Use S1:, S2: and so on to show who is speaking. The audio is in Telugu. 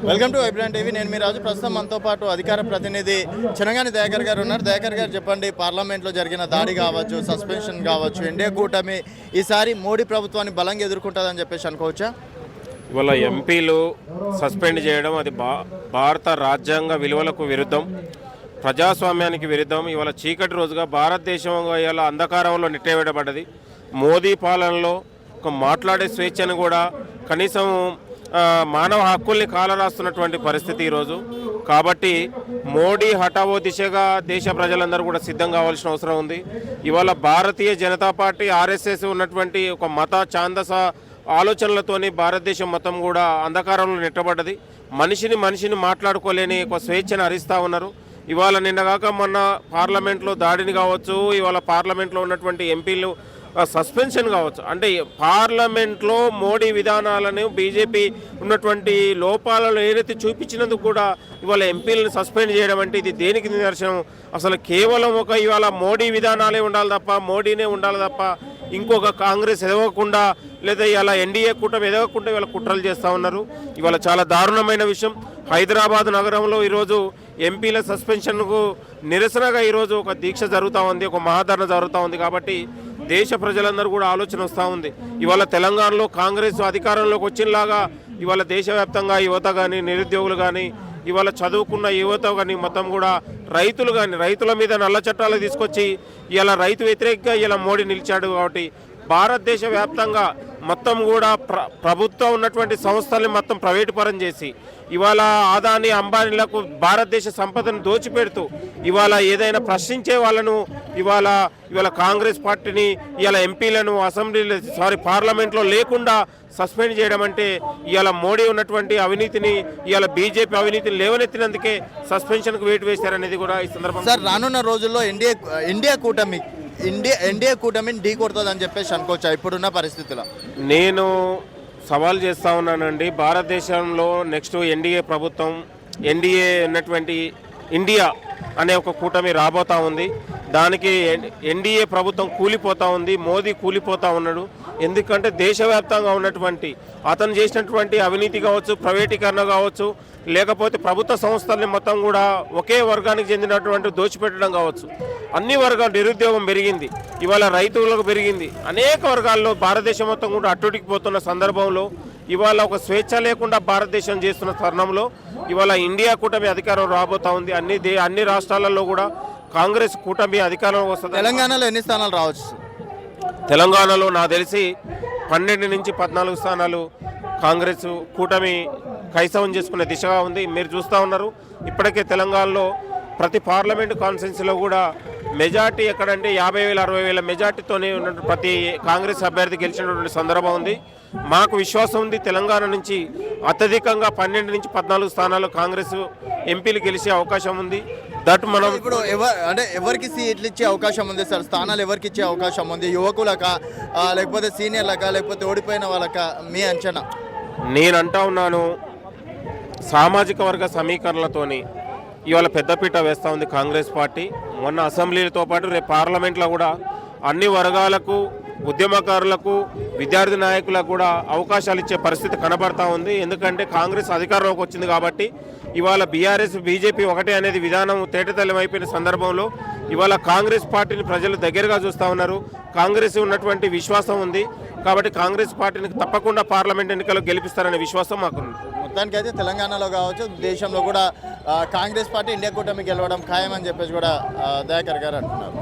S1: Welcome to Vibrant TV. నేను మీ రాజు. ప్రస్తుతం మనతో పాటు అధికార ప్రతినిధి చెనగాని దయాకర్ గారు ఉన్నారు. దయాకర్ గారు చెప్పండి, పార్లమెంట్లో జరిగిన దాడి కావచ్చు, సస్పెన్షన్ కావచ్చు, ఎన్డీఏ కూటమి ఈసారి మోడీ ప్రభుత్వాన్ని బలంగా ఎదుర్కొంటుందని చెప్పేసి అనుకోవచ్చా?
S2: ఇవాళ ఎంపీలు సస్పెండ్ చేయడం అది భారత రాజ్యాంగ విలువలకు విరుద్ధం, ప్రజాస్వామ్యానికి విరుద్ధం. ఇవాళ చీకటి రోజుగా భారతదేశం ఇవాళ అంధకారంలో నెట్టేయబడ్డది. మోదీ పాలనలో ఒక మాట్లాడే స్వేచ్ఛను కూడా కనీసం మానవ హక్కుల్ని కాలరాస్తున్నటువంటి పరిస్థితి ఈరోజు. కాబట్టి మోడీ హఠావో దిశగా దేశ ప్రజలందరూ కూడా సిద్ధం కావాల్సిన అవసరం ఉంది. ఇవాళ భారతీయ జనతా పార్టీ ఆర్ఎస్ఎస్ ఉన్నటువంటి ఒక మత ఛాందస ఆలోచనలతోని భారతదేశం మొత్తం కూడా అంధకారంలో నెట్టబడ్డది. మనిషిని మాట్లాడుకోలేని ఒక స్వేచ్ఛను హరిస్తూ ఉన్నారు. ఇవాళ నిన్నగాక మొన్న పార్లమెంట్లో దాడిని కావచ్చు, ఇవాళ పార్లమెంట్లో ఉన్నటువంటి ఎంపీలు సస్పెన్షన్ కావచ్చు. అంటే పార్లమెంట్లో మోడీ విధానాలను బీజేపీ ఉన్నటువంటి లోపాలను ఏదైతే చూపించినందుకు కూడా ఇవాళ ఎంపీలను సస్పెండ్ చేయడం అంటే ఇది దేనికి నిదర్శనం? అసలు కేవలం ఇవాళ మోడీ విధానాలే ఉండాలి తప్ప, మోడీనే ఉండాలి తప్ప ఇంకొక కాంగ్రెస్ ఎదగకుండా లేదా ఇలా ఎన్డీఏ కూటమి ఎదగకుండా ఇవాళ కుట్రలు చేస్తూ ఉన్నారు. ఇవాళ చాలా దారుణమైన విషయం. హైదరాబాద్ నగరంలో ఈరోజు ఎంపీల సస్పెన్షన్కు నిరసనగా ఈరోజు ఒక దీక్ష జరుగుతూ ఉంది, ఒక మహాధరణ జరుగుతూ ఉంది. కాబట్టి దేశ ప్రజలందరూ కూడా ఆలోచన వస్తూ ఉంది. ఇవాళ తెలంగాణలో కాంగ్రెస్ అధికారంలోకి వచ్చినలాగా ఇవాళ దేశవ్యాప్తంగా యువత కానీ, నిరుద్యోగులు కానీ, ఇవాళ చదువుకున్న యువత కానీ, మొత్తం కూడా రైతులు కానీ, రైతుల మీద నల్ల చట్టాలు తీసుకొచ్చి ఇలా రైతు వ్యతిరేకంగా ఇలా మోడీ నిలిచాడు. కాబట్టి భారతదేశ వ్యాప్తంగా మొత్తం కూడా ప్రభుత్వం ఉన్నటువంటి సంస్థల్ని మొత్తం ప్రైవేటు పరం చేసి ఇవాళ ఆదాని అంబానీలకు భారతదేశ సంపదను దోచిపెడుతూ ఇవాళ ఏదైనా ప్రశ్నించే వాళ్ళను ఇవాళ కాంగ్రెస్ పార్టీని ఇవాళ ఎంపీలను పార్లమెంట్లో లేకుండా సస్పెండ్ చేయడం అంటే ఇవాళ మోడీ ఉన్నటువంటి అవినీతిని ఇవాళ బీజేపీ అవినీతిని లేవనెత్తినందుకే సస్పెన్షన్కు వేటు వేశారనేది కూడా ఈ సందర్భంగా.
S1: సార్, రానున్న రోజుల్లో ఎన్డీఏ కూటమిని ఢీ కొడుతుందని చెప్పేసి అనుకోవచ్చా ఇప్పుడున్న పరిస్థితుల్లో?
S2: నేను సవాల్ చేస్తూ ఉన్నానండి. భారతదేశంలో నెక్స్ట్ ఎన్డీఏ ప్రభుత్వం, ఎన్డీఏ ఉన్నటువంటి ఇండియా అనే ఒక కూటమి రాబోతూ ఉంది. దానికి ఎన్డీఏ ప్రభుత్వం కూలిపోతూ ఉంది, మోదీ కూలిపోతూ ఉన్నాడు. ఎందుకంటే దేశవ్యాప్తంగా ఉన్నటువంటి అతను చేసినటువంటి అవినీతి కావచ్చు, ప్రైవేటీకరణ కావచ్చు, లేకపోతే ప్రభుత్వ సంస్థల్ని మొత్తం కూడా ఒకే వర్గానికి చెందినటువంటి దోచిపెట్టడం కావచ్చు, అన్ని వర్గాలు నిరుద్యోగం పెరిగింది, ఇవాళ రైతులకు పెరిగింది. అనేక వర్గాల్లో భారతదేశం మొత్తం కూడా అట్టుడికిపోతున్న సందర్భంలో ఇవాళ ఒక స్వేచ్ఛ లేకుండా భారతదేశం చేస్తున్న తరుణంలో ఇవాళ ఇండియా కూటమి అధికారం రాబోతా ఉంది. అన్ని రాష్ట్రాలలో కూడా కాంగ్రెస్ కూటమి అధికారం వస్తుంది.
S1: తెలంగాణలో ఎన్ని స్థానాలు రావచ్చు?
S2: తెలంగాణలో నాకు తెలిసి 12 నుంచి 14 స్థానాలు కాంగ్రెస్ కూటమి కైసవం చేసుకునే దిశగా ఉంది. మీరు చూస్తూ ఉన్నారు, ఇప్పటికే తెలంగాణలో ప్రతి పార్లమెంటు కాన్స్టిట్యున్సీలో కూడా మెజార్టీ ఎక్కడంటే 50,000 60,000 మెజార్టీతోనే ఉన్న ప్రతి కాంగ్రెస్ అభ్యర్థి గెలిచినటువంటి సందర్భం ఉంది. మాకు విశ్వాసం ఉంది, తెలంగాణ నుంచి అత్యధికంగా 12 నుంచి 14 స్థానాలు కాంగ్రెస్ ఎంపీలు గెలిచే అవకాశం ఉంది. మనం
S1: ఇప్పుడు ఎవరికి సీట్లు ఇచ్చే అవకాశం ఉంది సార్? స్థానాలు ఎవరికి ఇచ్చే అవకాశం ఉంది? యువకులకా, లేకపోతే సీనియర్లకా, లేకపోతే ఓడిపోయిన వాళ్ళకా మీ అంచనా?
S2: నేను అంటా ఉన్నాను, సామాజిక వర్గ సమీకరణలతోని ఇవాళ పెద్దపీట వేస్తూ ఉంది కాంగ్రెస్ పార్టీ. మొన్న అసెంబ్లీతో పాటు రేపు పార్లమెంట్లో కూడా అన్ని వర్గాలకు, ఉద్యమకారులకు, విద్యార్థి నాయకులకు కూడా అవకాశాలు ఇచ్చే పరిస్థితి కనబడతా ఉంది. ఎందుకంటే కాంగ్రెస్ అధికారంలోకి వచ్చింది కాబట్టి ఇవాళ బీఆర్ఎస్ బీజేపీ ఒకటే అనేది విధానం తేటతెల్లం అయిపోయిన సందర్భంలో ఇవాళ కాంగ్రెస్ పార్టీని ప్రజలు దగ్గరగా చూస్తూ ఉన్నారు. కాంగ్రెస్ ఉన్నటువంటి విశ్వాసం ఉంది. కాబట్టి కాంగ్రెస్ పార్టీని తప్పకుండా పార్లమెంట్ ఎన్నికల్లో గెలిపిస్తారనే విశ్వాసం మాకుంది.
S1: మొత్తానికైతే తెలంగాణలో కావచ్చు, దేశంలో కూడా కాంగ్రెస్ పార్టీ ఇండియా కూటమి గెలవడం ఖాయమని చెప్పేసి కూడా దయాకర్ గారు అంటున్నారు.